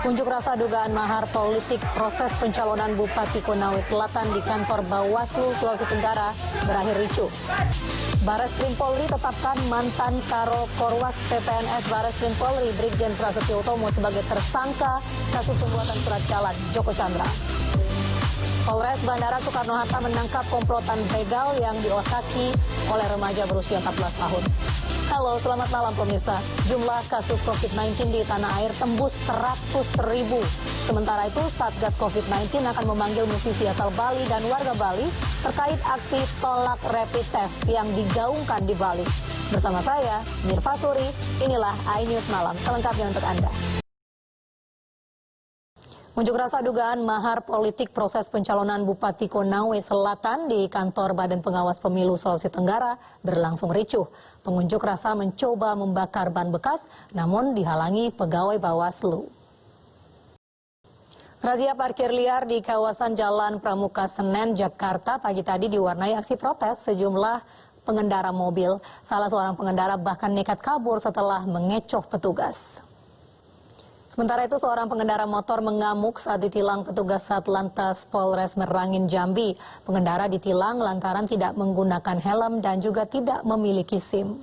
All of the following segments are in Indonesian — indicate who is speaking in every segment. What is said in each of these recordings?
Speaker 1: Unjuk rasa dugaan mahar politik proses pencalonan Bupati Konawe Selatan di kantor Bawaslu Sulawesi Tenggara berakhir ricuh. Bareskrim Polri tetapkan mantan Karo Korwas PPNS Bareskrim Polri Brigjen Prasetyo Utomo sebagai tersangka kasus pembuatan surat jalan Joko Chandra. Polres Bandara Soekarno-Hatta menangkap komplotan begal yang diotaki oleh remaja berusia 14 tahun. Halo, selamat malam pemirsa. Jumlah kasus COVID-19 di tanah air tembus 100.000. Sementara itu, Satgas COVID-19 akan memanggil musisi asal Bali dan warga Bali terkait aksi tolak rapid test yang digaungkan di Bali. Bersama saya, Mirva Suri, inilah iNews Malam, selengkapnya untuk Anda. Unjuk rasa dugaan mahar politik proses pencalonan Bupati Konawe Selatan di kantor Badan Pengawas Pemilu Sulawesi Tenggara berlangsung ricuh. Pengunjuk rasa mencoba membakar ban bekas, namun dihalangi pegawai Bawaslu. Razia parkir liar di kawasan Jalan Pramuka Senen, Jakarta pagi tadi diwarnai aksi protes sejumlah pengendara mobil. Salah seorang pengendara bahkan nekat kabur setelah mengecoh petugas. Sementara itu, seorang pengendara motor mengamuk saat ditilang petugas Satlantas Polres Merangin Jambi. Pengendara ditilang lantaran tidak menggunakan helm dan juga tidak memiliki SIM.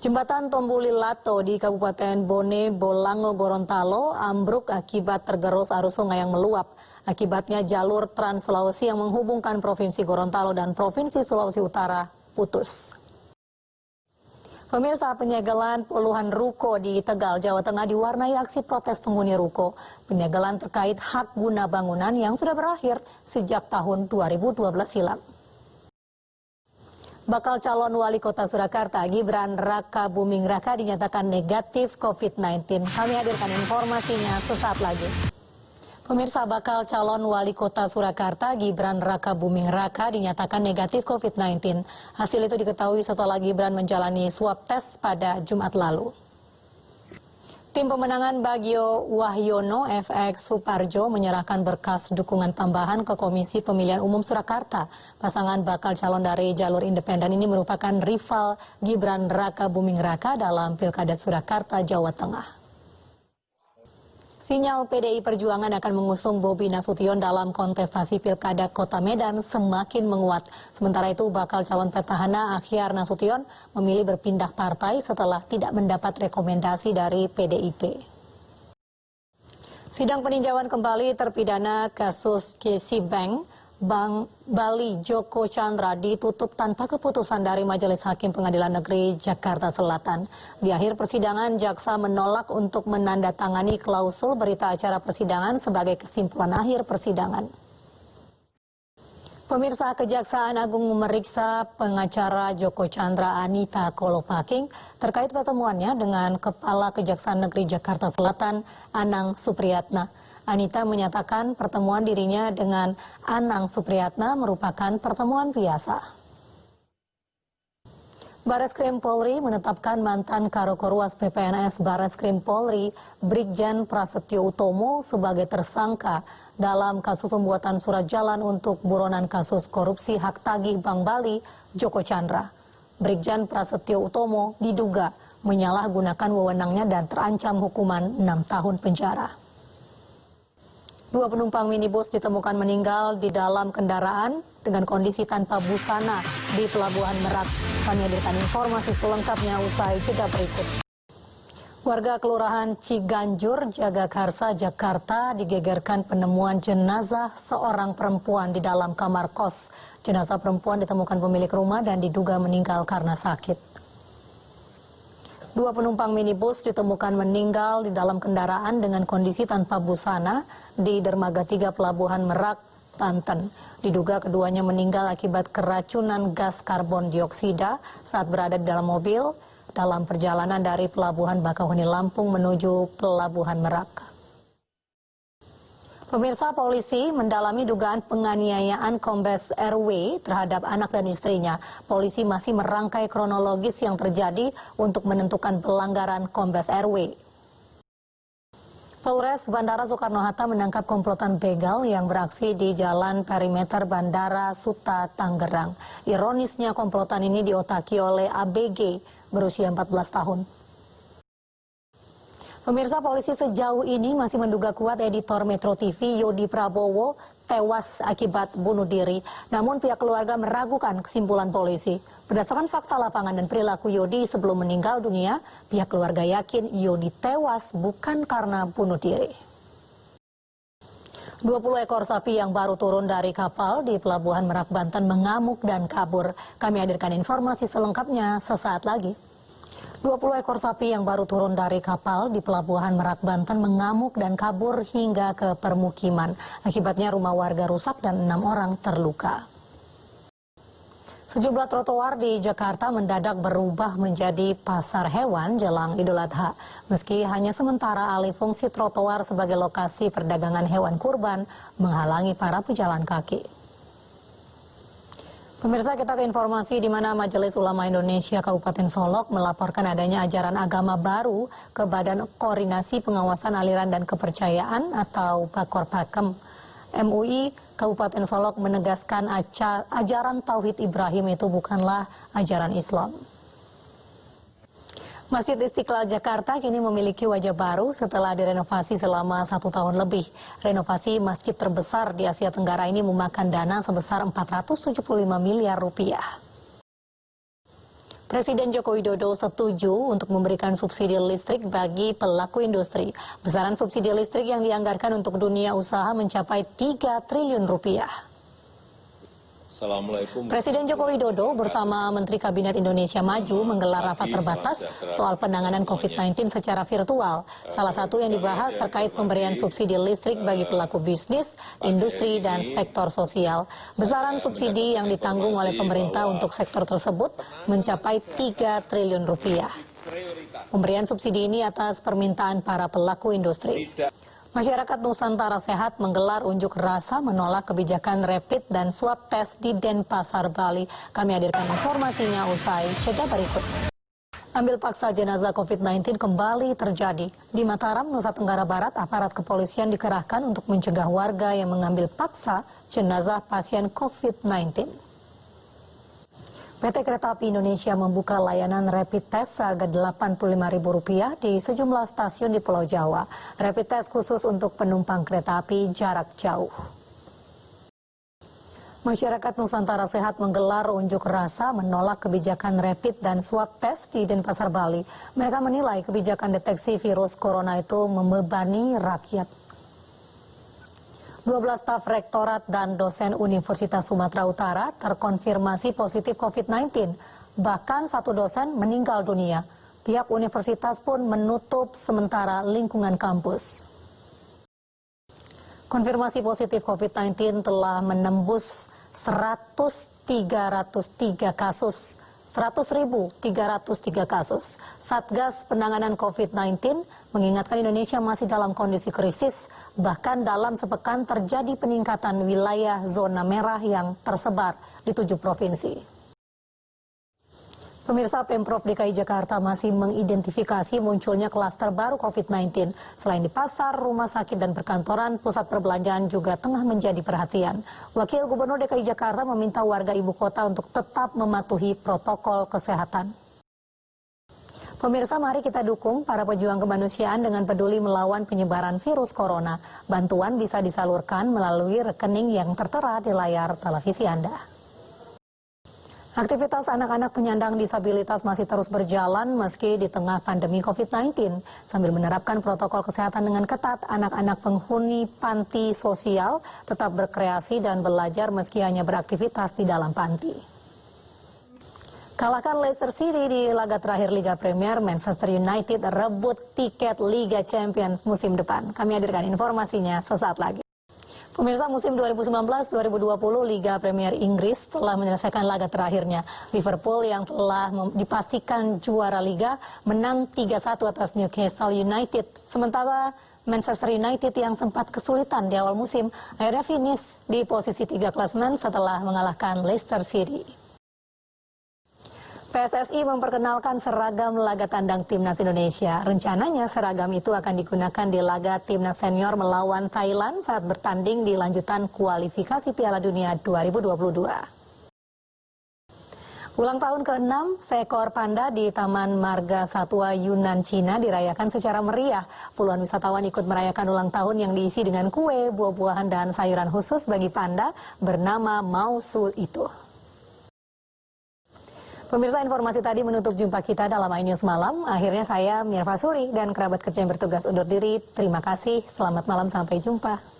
Speaker 1: Jembatan Tombulilato di Kabupaten Bone Bolango, Gorontalo ambruk akibat tergerus arus sungai yang meluap. Akibatnya jalur Trans Sulawesi yang menghubungkan Provinsi Gorontalo dan Provinsi Sulawesi Utara putus. Pemirsa, penyegelan puluhan ruko di Tegal, Jawa Tengah diwarnai aksi protes penghuni ruko. Penyegelan terkait hak guna bangunan yang sudah berakhir sejak tahun 2012 silam. Bakal calon wali kota Surakarta, Gibran Raka Buming Raka dinyatakan negatif COVID-19. Kami hadirkan informasinya sesaat lagi. Pemirsa, bakal calon wali kota Surakarta Gibran Raka Buming Raka dinyatakan negatif COVID-19. Hasil itu diketahui setelah Gibran menjalani swab test pada Jumat lalu. Tim pemenangan Bagio Wahyono FX Suparjo menyerahkan berkas dukungan tambahan ke Komisi Pemilihan Umum Surakarta. Pasangan bakal calon dari jalur independen ini merupakan rival Gibran Raka Buming Raka dalam Pilkada Surakarta, Jawa Tengah. Sinyal PDI Perjuangan akan mengusung Bobi Nasution dalam kontestasi Pilkada Kota Medan semakin menguat. Sementara itu, bakal calon petahana Akhyar Nasution memilih berpindah partai setelah tidak mendapat rekomendasi dari PDIP. Sidang peninjauan kembali terpidana kasus KC Bank Bank Bali Joko Chandra ditutup tanpa keputusan dari Majelis Hakim Pengadilan Negeri Jakarta Selatan. Di akhir persidangan, jaksa menolak untuk menandatangani klausul berita acara persidangan sebagai kesimpulan akhir persidangan. Pemirsa, Kejaksaan Agung memeriksa pengacara Joko Chandra Anita Kolopaking terkait pertemuannya dengan Kepala Kejaksaan Negeri Jakarta Selatan Anang Supriyatna. Anita menyatakan pertemuan dirinya dengan Anang Supriyatna merupakan pertemuan biasa. Bareskrim Polri menetapkan mantan Karo Korwas PPNS Bareskrim Polri Brigjen Prasetyo Utomo sebagai tersangka dalam kasus pembuatan surat jalan untuk buronan kasus korupsi hak tagih Bank Bali Joko Chandra. Brigjen Prasetyo Utomo diduga menyalahgunakan wewenangnya dan terancam hukuman 6 tahun penjara. 2 penumpang minibus ditemukan meninggal di dalam kendaraan dengan kondisi tanpa busana di Pelabuhan Merak. Kami hadirkan informasi selengkapnya usai jeda berikut. Warga Kelurahan Ciganjur, Jagakarsa, Jakarta digegerkan penemuan jenazah seorang perempuan di dalam kamar kos. Jenazah perempuan ditemukan pemilik rumah dan diduga meninggal karena sakit. 2 penumpang minibus ditemukan meninggal di dalam kendaraan dengan kondisi tanpa busana di Dermaga 3 Pelabuhan Merak, Banten. Diduga keduanya meninggal akibat keracunan gas karbon dioksida saat berada di dalam mobil dalam perjalanan dari Pelabuhan Bakauheni Lampung menuju Pelabuhan Merak. Pemirsa, polisi mendalami dugaan penganiayaan Kombes RW terhadap anak dan istrinya. Polisi masih merangkai kronologis yang terjadi untuk menentukan pelanggaran Kombes RW. Polres Bandara Soekarno-Hatta menangkap komplotan begal yang beraksi di Jalan Perimeter Bandara Suta, Tangerang. Ironisnya, komplotan ini diotaki oleh ABG berusia 14 tahun. Pemirsa, polisi sejauh ini masih menduga kuat editor Metro TV Yodi Prabowo tewas akibat bunuh diri. Namun pihak keluarga meragukan kesimpulan polisi. Berdasarkan fakta lapangan dan perilaku Yodi sebelum meninggal dunia, pihak keluarga yakin Yodi tewas bukan karena bunuh diri. 20 ekor sapi yang baru turun dari kapal di Pelabuhan Merak, Banten mengamuk dan kabur. Kami hadirkan informasi selengkapnya sesaat lagi. 20 ekor sapi yang baru turun dari kapal di Pelabuhan Merak, Banten mengamuk dan kabur hingga ke permukiman. Akibatnya rumah warga rusak dan 6 orang terluka. Sejumlah trotoar di Jakarta mendadak berubah menjadi pasar hewan jelang Idul Adha. Meski hanya sementara, alih fungsi trotoar sebagai lokasi perdagangan hewan kurban menghalangi para pejalan kaki. Pemirsa, kita ke informasi di mana Majelis Ulama Indonesia Kabupaten Solok melaporkan adanya ajaran agama baru ke Badan Koordinasi Pengawasan Aliran dan Kepercayaan atau Bakor-Pakem. MUI Kabupaten Solok menegaskan ajaran Tauhid Ibrahim itu bukanlah ajaran Islam. Masjid Istiqlal Jakarta kini memiliki wajah baru setelah direnovasi selama 1 tahun lebih. Renovasi masjid terbesar di Asia Tenggara ini memakan dana sebesar 475 miliar rupiah. Presiden Joko Widodo setuju untuk memberikan subsidi listrik bagi pelaku industri. Besaran subsidi listrik yang dianggarkan untuk dunia usaha mencapai 3 triliun rupiah. Presiden Joko Widodo bersama Menteri Kabinet Indonesia Maju menggelar rapat terbatas soal penanganan COVID-19 secara virtual. Salah satu yang dibahas terkait pemberian subsidi listrik bagi pelaku bisnis, industri, dan sektor sosial. Besaran subsidi yang ditanggung oleh pemerintah untuk sektor tersebut mencapai 3 triliun rupiah. Pemberian subsidi ini atas permintaan para pelaku industri. Masyarakat Nusantara Sehat menggelar unjuk rasa menolak kebijakan rapid dan swab test di Denpasar, Bali. Kami hadirkan informasinya usai jeda berikut. Ambil paksa jenazah COVID-19 kembali terjadi. Di Mataram, Nusa Tenggara Barat, aparat kepolisian dikerahkan untuk mencegah warga yang mengambil paksa jenazah pasien COVID-19. PT Kereta Api Indonesia membuka layanan rapid test seharga Rp85.000 di sejumlah stasiun di Pulau Jawa. Rapid test khusus untuk penumpang kereta api jarak jauh. Masyarakat Nusantara Sehat menggelar unjuk rasa menolak kebijakan rapid dan swab test di Denpasar, Bali. Mereka menilai kebijakan deteksi virus corona itu membebani rakyat. 12 staf rektorat dan dosen Universitas Sumatera Utara terkonfirmasi positif COVID-19. Bahkan 1 dosen meninggal dunia. Pihak universitas pun menutup sementara lingkungan kampus. Konfirmasi positif COVID-19 telah menembus 100.303 kasus. 100.303 kasus. Satgas Penanganan COVID-19 mengingatkan Indonesia masih dalam kondisi krisis. Bahkan dalam sepekan terjadi peningkatan wilayah zona merah yang tersebar di 7 provinsi. Pemirsa, Pemprov DKI Jakarta masih mengidentifikasi munculnya klaster baru COVID-19. Selain di pasar, rumah sakit, dan perkantoran, pusat perbelanjaan juga tengah menjadi perhatian. Wakil Gubernur DKI Jakarta meminta warga ibu kota untuk tetap mematuhi protokol kesehatan. Pemirsa, mari kita dukung para pejuang kemanusiaan dengan peduli melawan penyebaran virus corona. Bantuan bisa disalurkan melalui rekening yang tertera di layar televisi Anda. Aktivitas anak-anak penyandang disabilitas masih terus berjalan meski di tengah pandemi COVID-19. Sambil menerapkan protokol kesehatan dengan ketat, anak-anak penghuni panti sosial tetap berkreasi dan belajar meski hanya beraktivitas di dalam panti. Kalahkan Leicester City di laga terakhir Liga Premier, Manchester United rebut tiket Liga Champions musim depan. Kami hadirkan informasinya sesaat lagi. Pemirsa, musim 2019-2020 Liga Premier Inggris telah menyelesaikan laga terakhirnya. Liverpool yang telah dipastikan juara Liga menang 3-1 atas Newcastle United. Sementara Manchester United yang sempat kesulitan di awal musim akhirnya finish di posisi 3 klasemen setelah mengalahkan Leicester City. PSSI memperkenalkan seragam laga tandang Timnas Indonesia. Rencananya seragam itu akan digunakan di laga Timnas Senior melawan Thailand saat bertanding di lanjutan kualifikasi Piala Dunia 2022. Ulang tahun ke-6 seekor panda di Taman Marga Satwa Yunnan, Cina dirayakan secara meriah. Puluhan wisatawan ikut merayakan ulang tahun yang diisi dengan kue, buah-buahan, dan sayuran khusus bagi panda bernama Mausu itu. Pemirsa, informasi tadi menutup jumpa kita dalam iNews Malam. Akhirnya saya, Mirva Suri, dan kerabat kerja yang bertugas undur diri. Terima kasih, selamat malam, sampai jumpa.